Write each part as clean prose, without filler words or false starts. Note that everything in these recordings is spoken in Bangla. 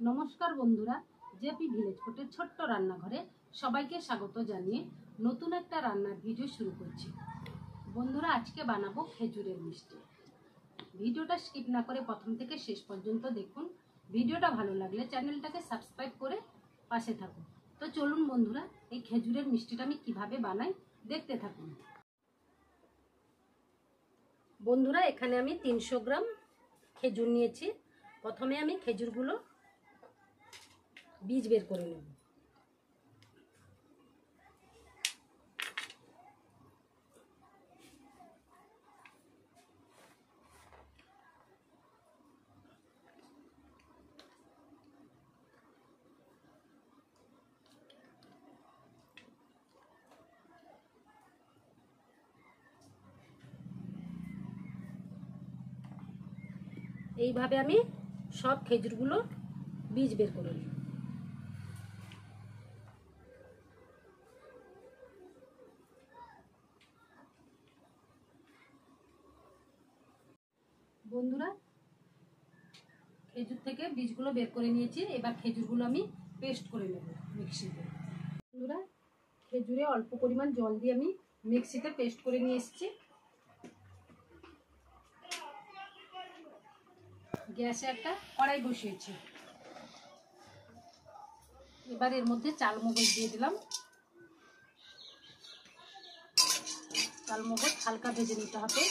নমস্কার বন্ধুরা, জেপি ভিলেজ ফুডের ছোট্ট রান্নাঘরে সবাইকে স্বাগত জানিয়ে নতুন একটা রান্নার ভিডিও শুরু করছি। বন্ধুরা, আজকে বানাবো খেজুরের মিষ্টি। ভিডিওটা স্কিপ না করে প্রথম থেকে শেষ পর্যন্ত দেখুন। ভিডিওটা ভালো লাগলে চ্যানেলটাকে সাবস্ক্রাইব করে পাশে থাকুন। তো চলুন বন্ধুরা, এই খেজুরের মিষ্টিটা আমি কিভাবে বানাই দেখতে থাকুন। বন্ধুরা, এখানে আমি 300 গ্রাম খেজুর নিয়েছি। প্রথমে আমি খেজুরগুলো বীজ বের করে নেব। এইভাবে আমি সব খেজুরগুলো বীজ বের করে নেব। বন্ধুরা, খেজুর থেকে বীজগুলো বের করে নিয়েছি। এবার খেজুরগুলো আমি পেস্ট করে নেব মিক্সিতে। বন্ধুরা, খেজুরে অল্প পরিমাণ জল দিয়ে আমি মিক্সিতে পেস্ট করে নিয়ে এসেছি। গ্যাসে একটা কড়াই বসিয়েছি। এবার এর মধ্যে চালমগজ দিয়ে দিলাম। চালমগজ হালকা ভেজে নিতে হবে।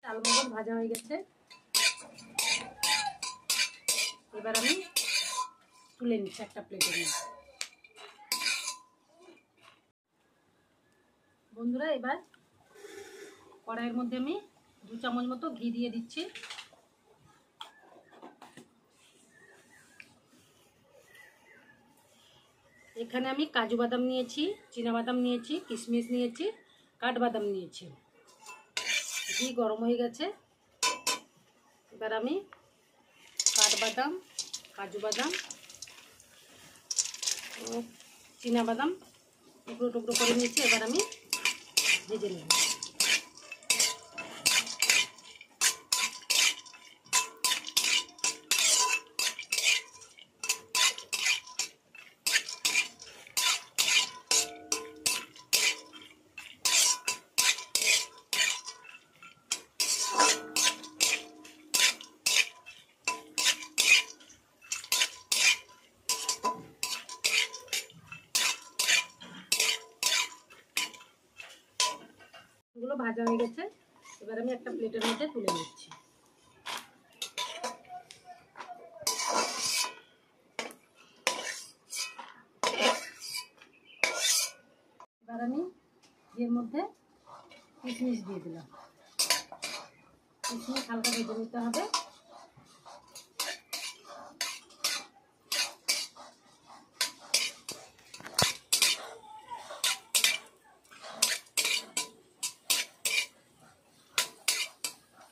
চালমগজ ভাজা হয়ে গেছে। এবার আমি তুলে নিচ্ছি একটা প্লেটে নিয়ে। বন্ধুরা, এবার কড়াইয়ের মধ্যে আমি 2 চামচ মতো ঘি দিয়ে দিচ্ছি। এখানে আমি কাজু বাদাম নিয়েছি, চীনা বাদাম নিয়েছি, কিশমিশ নিয়েছি, কাঠবাদাম নিয়েছি। ঘি গরম হয়ে গেছে। এবার আমি কাঠবাদাম, কাজু বাদাম ও চীনা বাদাম টুকরো টুকরো করে নিয়েছি। এবার আমি ভেজে নেব। এগুলো ভাজা হয়ে গেছে। এবার আমি একটা প্লেটের মধ্যে তুলে নিচ্ছি। এবার আমি এর মধ্যে কিশমিশ দিয়ে দিলাম। কিশমিশ হালকা ভেজে নিতে হবে।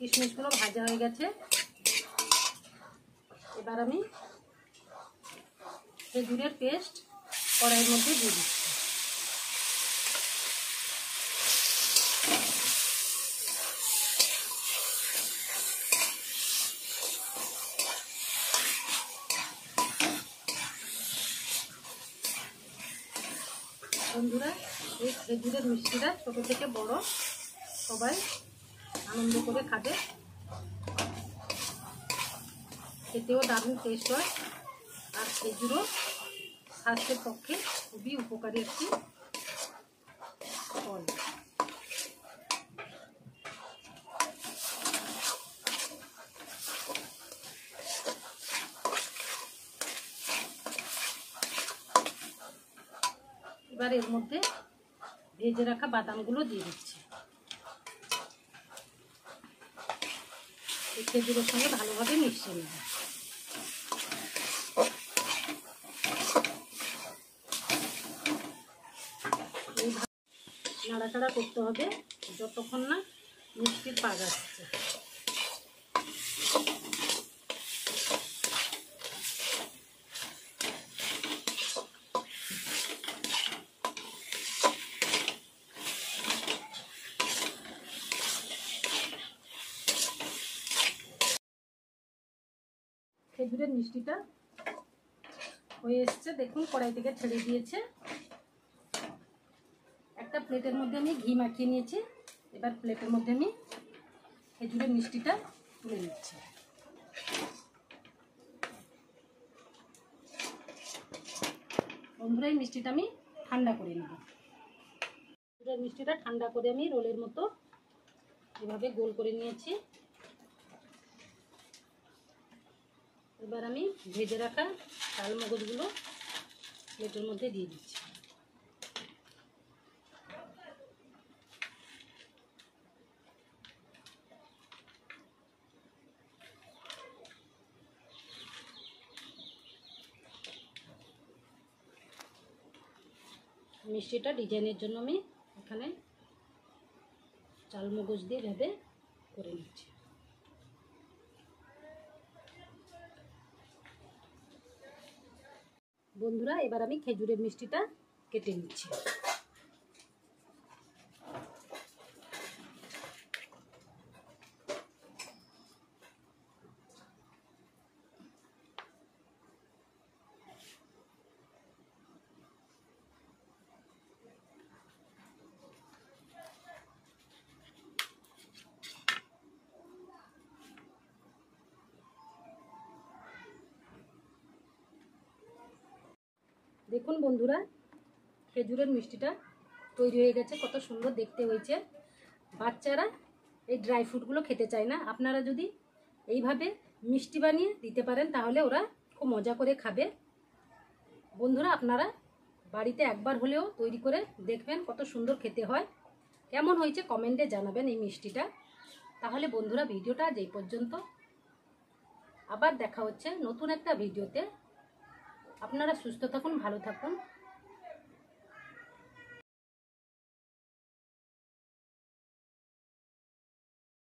কিশমিশগুলো ভাজা হয়ে গেছে। এবার আমি খেজুরের পেস্ট কড়াইয়ের মধ্যে দিয়ে দিচ্ছি। বন্ধুরা, এই খেজুরের মিষ্টিটা ছোট থেকে বড় সবাই আনন্দ করে খাবে। খেতেও দারুণ টেস্ট হয়। আর খেজুরও স্বাস্থ্যের পক্ষে খুবই উপকারী একটি ফল। এবার এর মধ্যে ভেজে রাখা বাদামগুলো দিয়ে দিচ্ছি। এই খেজুরের সঙ্গে ভালোভাবে মিশিয়ে নেব। নাড়াচাড়া করতে হবে যতক্ষণ না মিষ্টির পাগ আসছে। খেজুরের মিষ্টিটা হয়ে এসছে, দেখুন কড়াই থেকে ছেড়ে দিয়েছে। একটা প্লেটের মধ্যে আমি ঘি মাখিয়ে নিয়েছি। এবার প্লেটের মধ্যে আমি খেজুরের মিষ্টিটা তুলে নিচ্ছি। বন্ধুরা, এই মিষ্টিটা আমি ঠান্ডা করে নেব। খেজুরের মিষ্টিটা ঠান্ডা করে আমি রোলের মতো এভাবে গোল করে নিয়েছি। এবার আমি ভেজে রাখা চাল মগজগুলো প্লেটের মধ্যে দিয়ে দিচ্ছি। মিষ্টিটা ডিজাইনের জন্য আমি এখানে চাল মগজ দিয়ে ভেবে করে নিচ্ছি। বন্ধুরা, এবার আমি খেজুরের মিষ্টিটা কেটে নিচ্ছি। দেখুন বন্ধুরা, খেজুরের মিষ্টিটা তৈরি হয়ে গেছে। কত সুন্দর দেখতে হয়েছে। বাচ্চারা এই ড্রাই ফ্রুটগুলো খেতে চায় না। আপনারা যদি এইভাবে মিষ্টি বানিয়ে দিতে পারেন তাহলে ওরা খুব মজা করে খাবে। বন্ধুরা, আপনারা বাড়িতে একবার হলেও তৈরি করে দেখবেন, কত সুন্দর খেতে হয়। কেমন হয়েছে কমেন্টে জানাবেন এই মিষ্টিটা। তাহলে বন্ধুরা, ভিডিওটা আজ এই পর্যন্ত। আবার দেখা হচ্ছে নতুন একটা ভিডিওতে। আপনারা সুস্থ থাকুন, ভালো থাকুন।